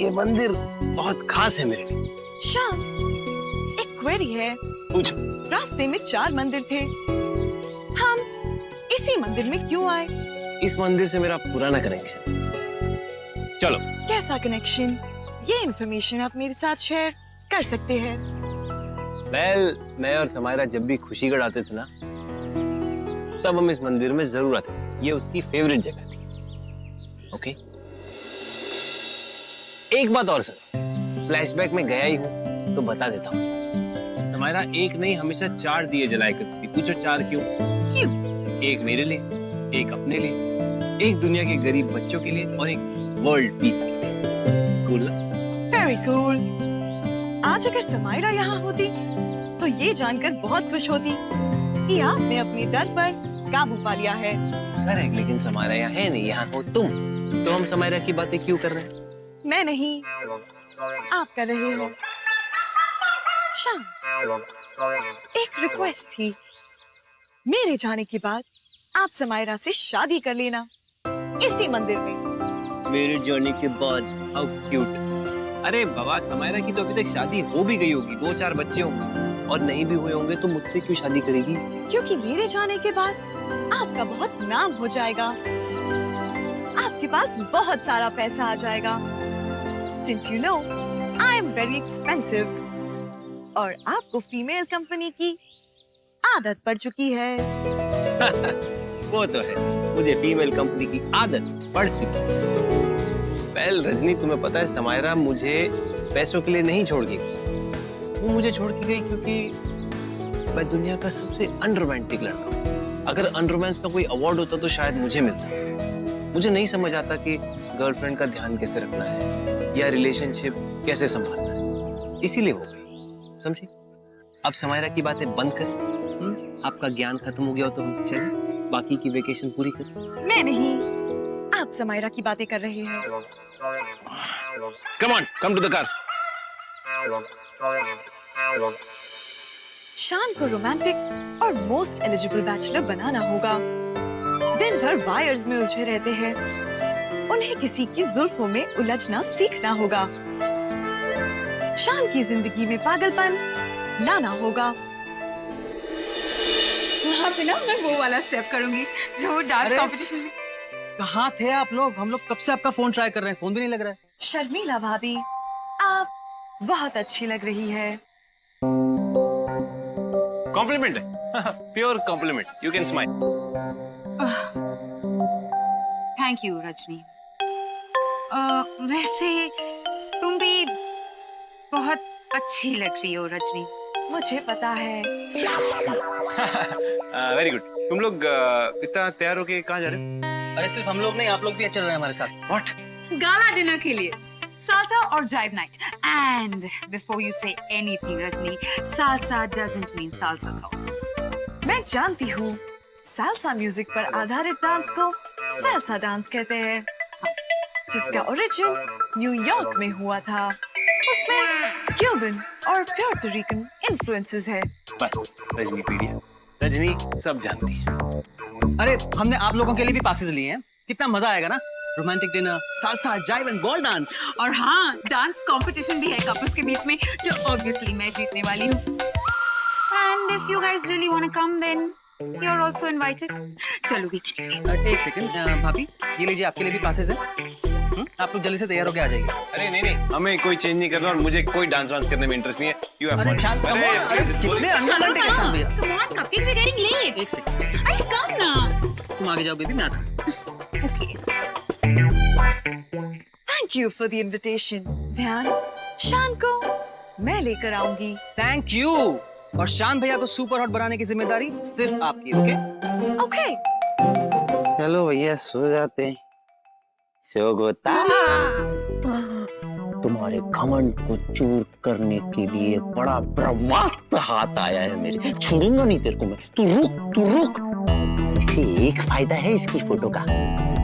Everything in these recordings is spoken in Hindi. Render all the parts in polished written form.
ये मंदिर बहुत खास है मेरे लिए। शान, एक क्वेरी है। पूछो। रास्ते में 4 मंदिर थे, हम इसी मंदिर में क्यों आए? इस मंदिर से मेरा पुराना कनेक्शन। चलो। कैसा कनेक्शन? ये इन्फॉर्मेशन आप मेरे साथ शेयर कर सकते हैं। मैं और समायरा जब भी खुशीगढ़ आते थे ना, तब हम इस मंदिर में जरूर आते थे। ये उसकी फेवरेट जगह थी। ओके। एक बात और सुनो, फ्लैशबैक में गया ही हूं तो बता देता हूँ। समायरा एक नहीं हमेशा 4 दिए जलाया करती थी। पूछो 4 क्यों? क्यों? एक मेरे लिए, एक अपने लिए, एक दुनिया के गरीब बच्चों के लिए और एक वर्ल्ड पीस के लिए। कूल ना? Very cool. आज अगर समायरा यहाँ होती तो ये जानकर बहुत खुश होती कि आपने अपने डर पर काबू पा लिया है। करेक्ट, लेकिन समायरा यहाँ है नहीं, यहाँ हो तुम। तो हम समायरा की बातें क्यों कर रहे हैं? मैं नहीं, आप कर रहे हो। शान, एक रिक्वेस्ट थी। मेरे जाने के बाद आप समायरा से शादी कर लेना इसी मंदिर में। मेरे जाने के बाद? How cute. अरे बाबा, समायरा की तो अभी तक शादी हो भी गई होगी, 2-4 बच्चे होंगे, और नहीं भी हुए होंगे तो मुझसे क्यों शादी करेगी? क्योंकि मेरे जाने के बाद आपका बहुत नाम हो जाएगा, आपके पास बहुत सारा पैसा आ जाएगा। Since you know, I am very expensive, और आपको फीमेल कंपनी की आदत पड़ चुकी है। वो तो है, मुझे फीमेल कंपनी की आदत पड़ चुकी है। पहल रजनी, तुम्हें पता है समायरा मुझे पैसों के लिए नहीं छोड़ गई। वो मुझे छोड़ के गई क्योंकि मैं दुनिया का सबसे अनरोमांटिक लड़का हूँ। अगर अनरोमांस का कोई अवार्ड होता तो शायद मुझे मिलता। मुझे नहीं समझ आता कि गर्लफ्रेंड का ध्यान कैसे रखना है या रिलेशनशिप कैसे संभालना है, इसीलिए हो गई। समझे? अब समायरा की बातें बंद करें। आपका ज्ञान खत्म हो गया हो तो हम चलें, बाकी की वेकेशन पूरी करें। मैं नहीं, आप समायरा की बातें कर रहे हैं। Come on, come to the car. शान को रोमांटिक और मोस्ट एलिजिबल बैचलर बनाना होगा। दिन भर वायर्स में उलझे रहते हैं, उन्हें किसी की जुल्फों में उलझना सीखना होगा। शान की जिंदगी में पागलपन लाना होगा। वहाँ पे ना मैं वो वाला स्टेप करूंगी जो डांस कंपटीशन में। कहाँ थे आप लोग? हम लोग कब से आपका फोन ट्राई कर रहे हैं, फोन भी नहीं लग रहा है। शर्मिला भाभी, आप बहुत अच्छी लग रही है। कॉम्प्लीमेंट है, pure compliment. You can smile. Thank you Rajni. वैसे तुम भी बहुत अच्छी लग रही हो रजनी। मुझे पता है। Very good. तुम लोग इतना तैयार होके कहाँ जा रहे हो? अरे सिर्फ हम लोग नहीं, आप लोग भी चल रहे हैं हमारे साथ। What? गाला डिनर के लिए सालसा और jive night. And before you say anything Rajni, salsa doesn't mean salsa sauce. मैं जानती हूँ, सालसा म्यूजिक पर आधारित डांस को सालसा डांस कहते हैं, जिसका ओरिजिन न्यूयॉर्क में हुआ था। उसमें क्यूबन और प्योर्टो रिकन इन्फ्लुएंसेस है। बस रजनी पीडिया, रजनी सब जानती है। अरे हमने आप लोगों के लिए भी पासेस लिए हैं, कितना मजा आएगा ना। Romantic dinner, salsa, जाइव and ball dance. और हाँ, डांस कंपटीशन भी है कपल्स के बीच में, जो ऑब्वियसली मैं जीतने वाली हूँ। And if you guys really want to come then you are also invited. चलो भी करेंगे। एक सेकंड भाभी, ये लीजिए, आपके लिए भी पासेस हैं। आप लोग जल्दी से तैयार होके आ जाइए। अरे नहीं, हमें कोई चेंज नहीं करना और मुझे कोई डांस वांस करने में इंटरेस्ट नहीं है। You have fun. कितने अनरोमांटिक है शान भैया। Come on couple, we getting late. एक सेकंड, अरे कम ना। तुम आगे जाओ बेबी, मैं आता हूं। Okay. Thank you for the invitation. ध्यान, शान को मैं लेकर आऊंगी। Thank you. और शान भैया को सुपर हॉट बनाने की जिम्मेदारी सिर्फ आपकी। Okay okay. चलो भैया सो जाते हैं। शोगोता, तुम्हारे घमंड को चूर करने के लिए बड़ा ब्रह्मास्त्र हाथ आया है मेरे। छोड़ूंगा नहीं तेरे को मैं। तू रुक। इसे एक फायदा है इसकी फोटो का,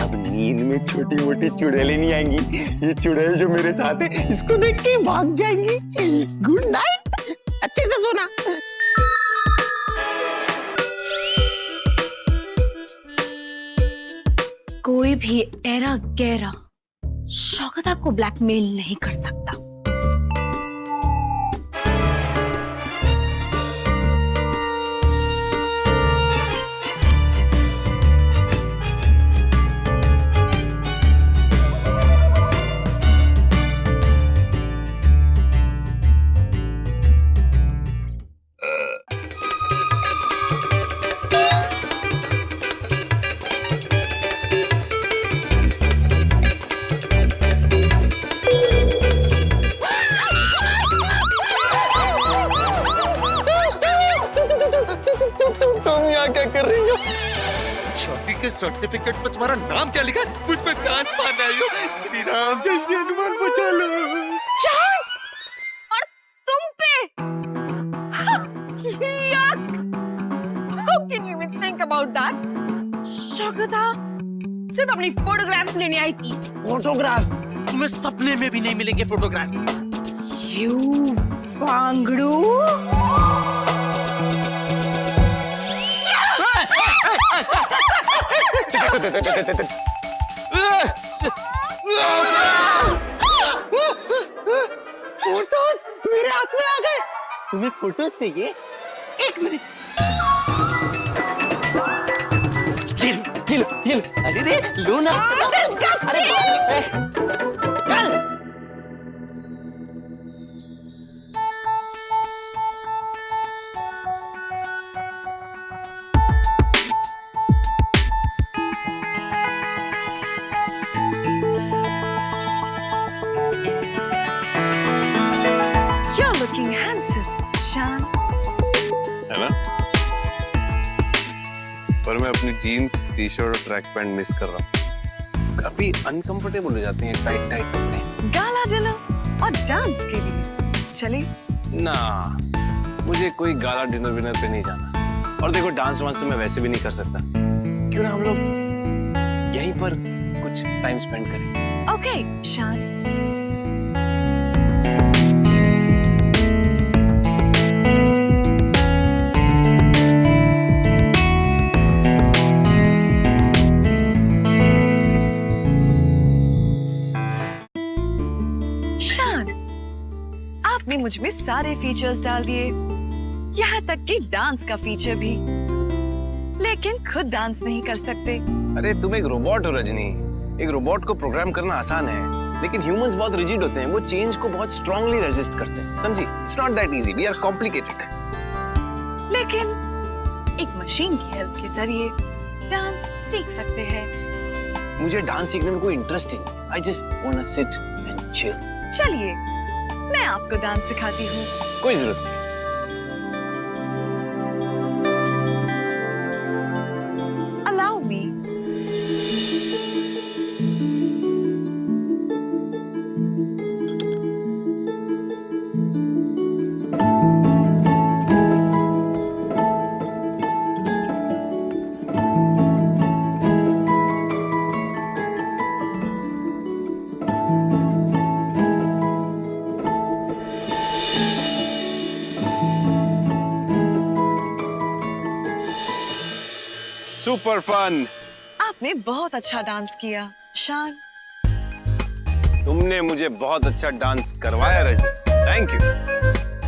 अब नींद में छोटी मोटी चुड़ैलें नहीं आएंगी। ये चुड़ैल जो मेरे साथ है, इसको देख के भाग जाएंगी। गुड नाइट, अच्छे से सोना। कोई भी ऐरा गैरा शौकत आपको ब्लैकमेल नहीं कर सकता। तुम यहाँ क्या कर रही हो? शादी के सर्टिफिकेट पर तुम्हारा नाम क्या लिखा है? मुझ पे चांस मारने आई हो? श्री राम जय श्री हनुमान बचा लो। चांस और तुम पे। Yuck! How can you even think about that? शौकता सिर्फ अपनी फोटोग्राफ्स लेने आई थी। फोटोग्राफ्स तुम्हें सपने में भी नहीं मिलेंगे फोटोग्राफ्स। You बांगड़ू। फोटोज मेरे हाथ में आ गए। तुम्हें फोटोज चाहिए? एक मिनट। ये लो। अरे रे लो ना। अरे चल। You're looking handsome, Shan. है ना? पर मैं अपनी जीन्स, टी शर्ट और ट्रैक पैंट मिस कर रहा हूँ। काफी अनकंफर्टेबल हो जाती हैं टाइट कपड़े। गाला डिनर और डांस के लिए चले। ना, मुझे कोई गाला डिनर विनर पे नहीं जाना। और देखो डांस वांस तो मैं वैसे भी नहीं कर सकता। क्यों ना हम लोग यहीं पर कुछ टाइम स्पेंड करें? Okay, Shan. आपने मुझ में सारे फीचर्स डाल दिए, यहाँ तक कि डांस का फीचर भी, लेकिन खुद डांस नहीं कर सकते। अरे तुम एक रोबोट हो रजनी। एक रोबोट को प्रोग्राम करना आसान है, लेकिन ह्यूमंस बहुत रिजिड होते हैं। वो चेंज को बहुत स्ट्रांगली रेजिस्ट करते हैं, समझी? It's not that easy, we are complicated. लेकिन एक मशीन की हेल्प के जरिए डांस सीख सकते हैं। मुझे डांस सीखने में कोई इंटरेस्ट ही नहीं। I just want to sit and chill. चलिए, मैं आपको डांस सिखाती हूँ। कोई जरूरत नहीं। Allow me. Super fun. आपने बहुत अच्छा डांस किया, शान। तुमने मुझे बहुत अच्छा डांस करवाया Rajni. Thank you.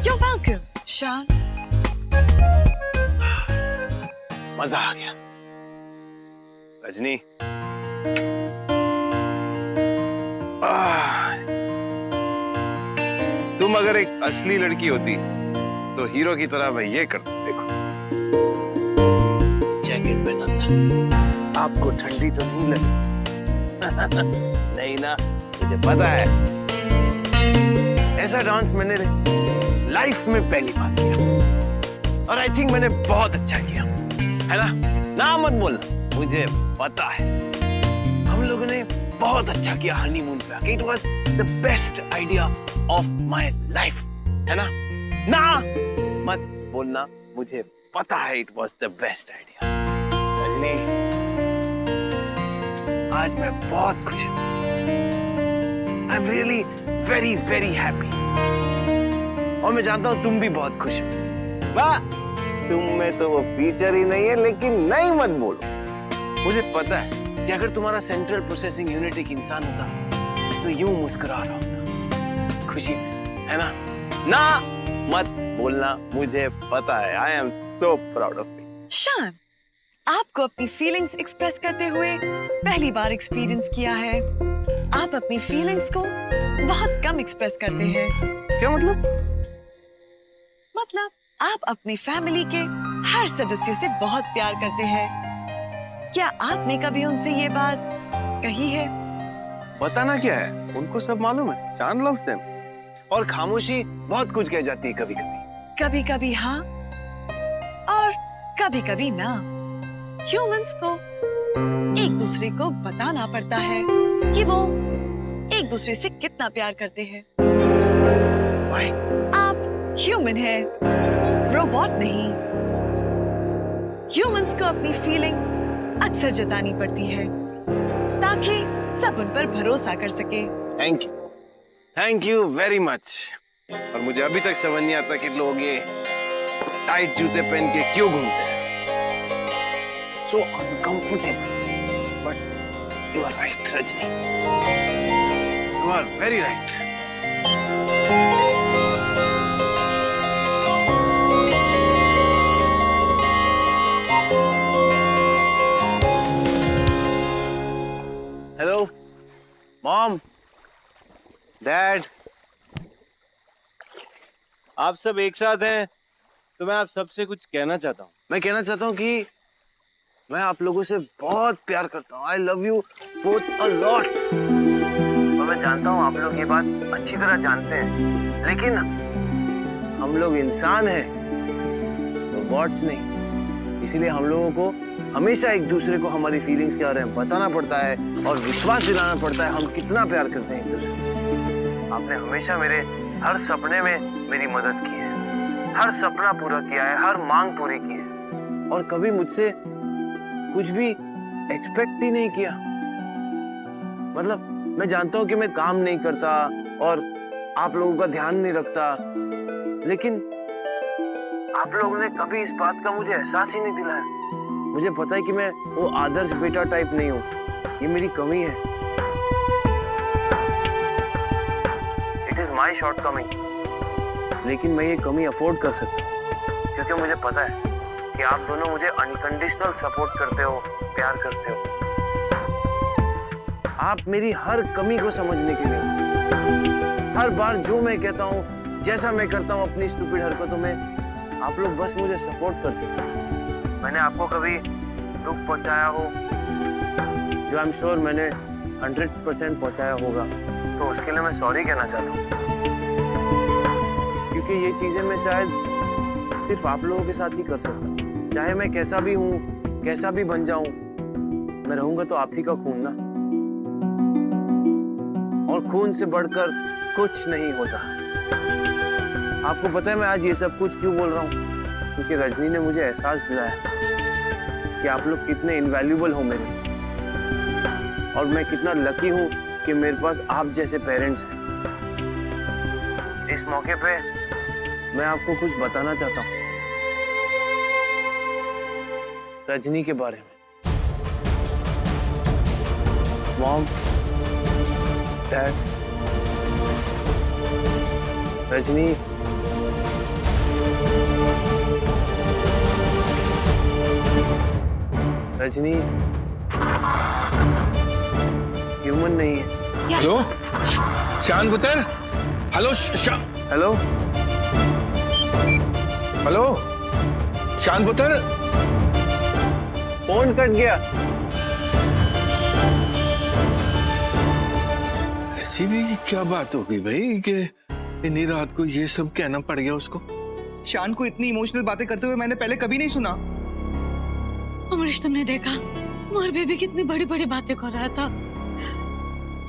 You're welcome, शान। मजा आ गया। रजनी, तुम अगर एक असली लड़की होती तो हीरो की तरह मैं ये करता। देखो, जैकेट पहना था। आपको ठंडी तो नहीं लगी? नहीं ना, मुझे पता है। ऐसा डांस मैंने लाइफ में पहली बार किया, और आई थिंक मैंने बहुत अच्छा किया, है ना? ना मत बोलना, मुझे पता है। हम लोगों ने बहुत अच्छा किया हनीमून पे आके। It was the best idea of my life, है ना? ना मत बोलना, मुझे पता है it was the best idea. Rajni, आज मैं बहुत खुश हूँ। I am really very very happy. और मैं जानता हूँ तुम भी बहुत खुश हो। वाह, तुम में तो वो फीचर ही नहीं है, लेकिन नहीं मत बोलो। मुझे पता है कि अगर तुम्हारा सेंट्रल प्रोसेसिंग यूनिट एक इंसान होता तो यूं मुस्कुरा रहा हूँ खुशी में, है ना? ना मत बोलना, मुझे पता है। I am so proud of you. शान, आपको अपनी फीलिंग्स एक्सप्रेस करते हुए पहली बार एक्सपीरियंस किया है। आप अपनी फीलिंग्स को बहुत कम एक्सप्रेस करते हैं। क्या मतलब? मतलब आप अपनी फैमिली के हर सदस्य से बहुत प्यार करते हैं। क्या आपने कभी उनसे ये बात कही है? बताना क्या है, उनको सब मालूम है। शान लव्स देम। और खामोशी बहुत कुछ कह जाती है कभी कभी। कभी कभी हाँ और कभी कभी ना। ह्यूमंस को एक दूसरे को बताना पड़ता है कि वो एक दूसरे से कितना प्यार करते हैं। Why? आप ह्यूमन है, रोबोट नहीं। ह्यूमंस को अपनी फीलिंग अक्सर जतानी पड़ती है ताकि सब उन पर भरोसा कर सके। Thank you very much. और मुझे अभी तक समझ नहीं आता कि लोग ये टाइट जूते पहन के क्यों घूमते हैं। So uncomfortable. But you are right Rajni, you are very right. Hello mom, dad, आप सब एक साथ हैं तो मैं आप सबसे कुछ कहना चाहता हूँ। मैं कहना चाहता हूँ कि मैं आप लोगों से बहुत प्यार करता हूँ। I love you both a lot. और मैं जानता हूँ आप लोग ये बात अच्छी तरह जानते हैं, लेकिन हम लोग इंसान हैं, रोबोट्स नहीं। इसीलिए हम लोगों को हमेशा एक दूसरे को हमारी फीलिंग्स के बारे में बताना पड़ता है और विश्वास दिलाना पड़ता है हम कितना प्यार करते हैं एक दूसरे से। आपने हमेशा मेरे हर सपने में मेरी मदद की है, हर सपना पूरा किया है, हर मांग पूरी की है, और कभी मुझसे कुछ भी एक्सपेक्ट ही नहीं किया। मतलब मैं जानता हूँ कि मैं काम नहीं करता और आप लोगों का ध्यान नहीं रखता, लेकिन आप लोगों ने कभी इस बात का मुझे एहसास ही नहीं दिलाया। मुझे पता है कि मैं वो आदर्श बेटा टाइप नहीं हूँ, ये मेरी कमी है। इट इज माई शॉर्टकमिंग, लेकिन मैं ये कमी अफोर्ड कर सकता हूँ क्योंकि मुझे पता है कि आप दोनों मुझे अनकंडीशनल सपोर्ट करते हो, प्यार करते हो। आप मेरी हर कमी को समझने के लिए हर बार जो मैं कहता हूँ, जैसा मैं करता हूँ अपनी स्टूपिड हरकतों में, आप लोग बस मुझे सपोर्ट करते हो। मैंने आपको कभी दुख पहुंचाया हो, जो आई एम श्योर मैंने 100% पहुंचाया होगा, तो उसके लिए मैं सॉरी कहना चाहता हूँ, क्योंकि ये चीजें मैं शायद सिर्फ आप लोगों के साथ ही कर सकता हूँ। चाहे मैं कैसा भी हूँ, कैसा भी बन जाऊं, मैं रहूंगा तो आप ही का खून ना, और खून से बढ़कर कुछ नहीं होता। आपको पता है मैं आज ये सब कुछ क्यों बोल रहा हूँ? क्योंकि रजनी ने मुझे एहसास दिलाया कि आप लोग कितने इनवैल्यूएबल हो मेरे, और मैं कितना लकी हूँ कि मेरे पास आप जैसे पेरेंट्स हैं। इस मौके पे मैं आपको कुछ बताना चाहता हूँ रजनी के बारे में। मॉम, डैड, रजनी ह्यूमन नहीं है। हेलो शान पुत्र, हेलो हेलो हेलो शान पुत्र, फोन कट गया। ऐसी भी क्या बात हो गई भाई कि इतनी रात को ये सब कहना पड़ गया उसको? शान को इतनी इमोशनल बातें करते हुए मैंने पहले कभी नहीं सुना। अमरीश, तुमने देखा मोर बेबी कितनी बड़ी बड़ी बातें कर रहा था।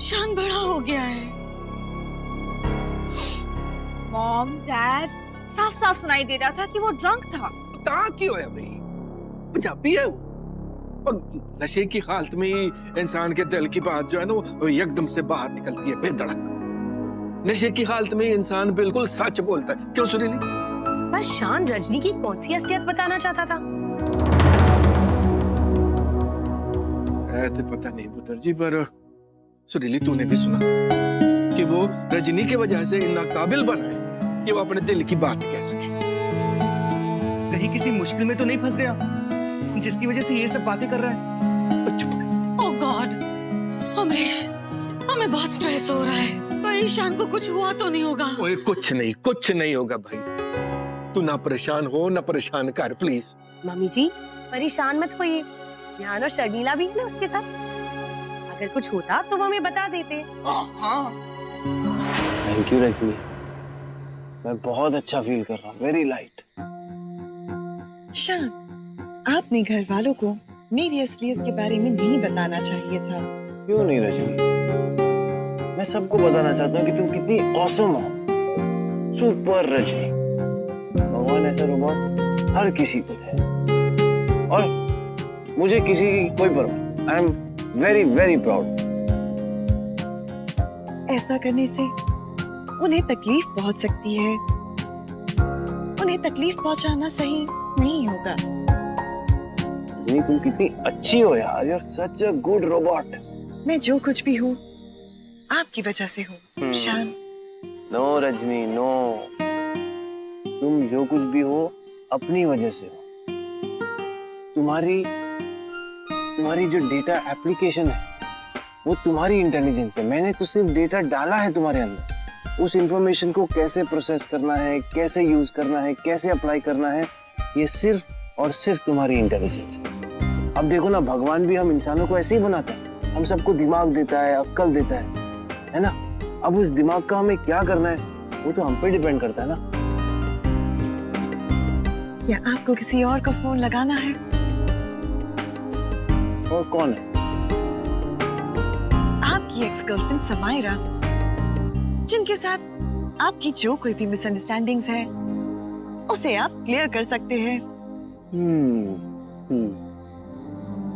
शान बड़ा हो गया है। मॉम, डैड, साफ साफ सुनाई दे रहा था कि वो ड्रंक था। ता क्यों है भाई? पंजाबी है वो, और नशे की हालत में ही इंसान के दिल की बात जो है ना वो एकदम से बाहर निकलती है बेधड़क। नशे की हालत में इंसान बिल्कुल सच बोलता है। क्यों सुरीली? पर शान रजनी की कौन सी असलियत बताना चाहता था? है तो पता नहीं पुत्र जी, पर सुरीली, तूने भी सुना कि वो रजनी की वजह से इतना काबिल बना है कि वो अपने दिल की बात कह सके। कहीं किसी मुश्किल में तो नहीं फंस गया जिसकी वजह से ये सब बातें कर रहा है? चुप कर। ओह गॉड, अमरीश, हमें बहुत स्ट्रेस हो रहा है। परेशान को कुछ हुआ तो नहीं होगा? ओए कुछ नहीं होगा भाई। तू ना परेशान हो, ना परेशान कर प्लीज। मम्मी जी परेशान मत होइए, ध्यान और शर्मिला भी है ना उसके साथ। अगर कुछ होता तो वो हमें बता देते। हाँ। थैंक यू रजनी, मैं बहुत अच्छा फील कर रहा हूँ, वेरी लाइट। शान, आपने घर वालों को मेरी असलियत के बारे में नहीं बताना चाहिए था। क्यों नहीं रजनी, मैं सबको बताना चाहता हूँ कि तुम कितनी ऑसम हो, सुपर रजनी। भगवान ऐसा रोबोट हर किसी को है और मुझे किसी की कोई परवाह। I am very very proud. ऐसा करने से उन्हें तकलीफ पहुंच सकती है। उन्हें तकलीफ पहुंचाना सही नहीं होगा। रजनी तुम कितनी अच्छी हो यार, you are such a good robot. मैं जो कुछ भी हूँ आपकी वजह से हूँ शान। नो रजनी नो, तुम जो कुछ भी हो अपनी वजह से हो। तुम्हारी जो डेटा एप्लीकेशन है वो तुम्हारी इंटेलिजेंस है। मैंने तो सिर्फ डेटा डाला है तुम्हारे अंदर। उस इंफॉर्मेशन को कैसे प्रोसेस करना है, कैसे यूज करना है, कैसे अप्लाई करना है, ये सिर्फ और सिर्फ तुम्हारी इंटेलिजेंस है। अब देखो ना, भगवान भी हम इंसानों को ऐसे ही बनाता है। हम सबको दिमाग देता है, अक्ल देता है ना। अब उस दिमाग का हमें क्या करना है वो तो हम पे डिपेंड करता है ना। या आपको किसी और का फोन लगाना है? और कौन है? आपकी एक्स गर्लफ्रेंड समायरा, जिनके साथ आपकी जो कोई भी मिसअंडरस्टैंडिंग्स है उसे आप क्लियर कर सकते हैं।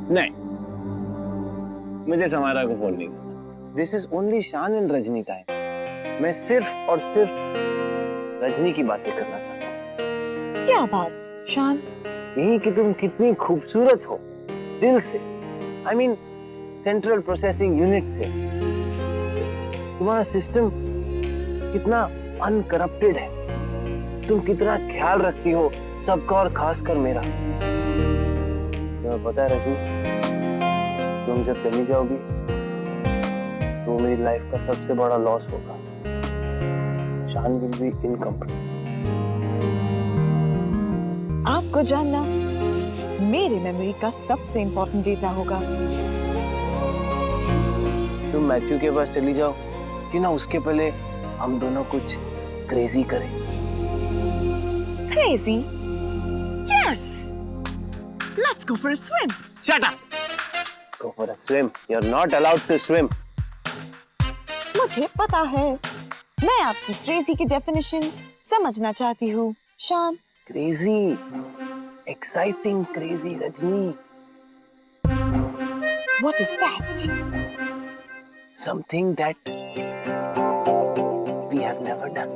नहीं, मुझे समायरा को फोन नहीं करना। दिस इज ओनली शान एंड रजनी टाइम। मैं सिर्फ और सिर्फ रजनी की बातें करना चाहता हूँ। क्या बात शान? यही कि तुम कितनी खूबसूरत हो दिल से, I mean central processing unit से। तुम्हारा सिस्टम कितना अनकरप्टेड है, तुम कितना ख्याल रखती हो सबका और खासकर मेरा। तुम्हें पता है रजनी, तुम जब चली जाओगी तो मेरी लाइफ का सबसे बड़ा लॉस होगा। शान विल बी इनकम्प्लीट। आपको जानना मेरे मेमोरी का सबसे इंपॉर्टेंट डेटा होगा। तुम मैथ्यू के पास चली जाओ कि ना, उसके पहले हम दोनों कुछ क्रेजी करें। Crazy? Yes. Let's go for a swim. Shut up. Go for a swim. You're not allowed to swim. मुझे पता है, मैं आपकी क्रेजी की डेफिनेशन समझना चाहती हूँ शान। Crazy, exciting crazy Rajni. What is that? Something that we have never done.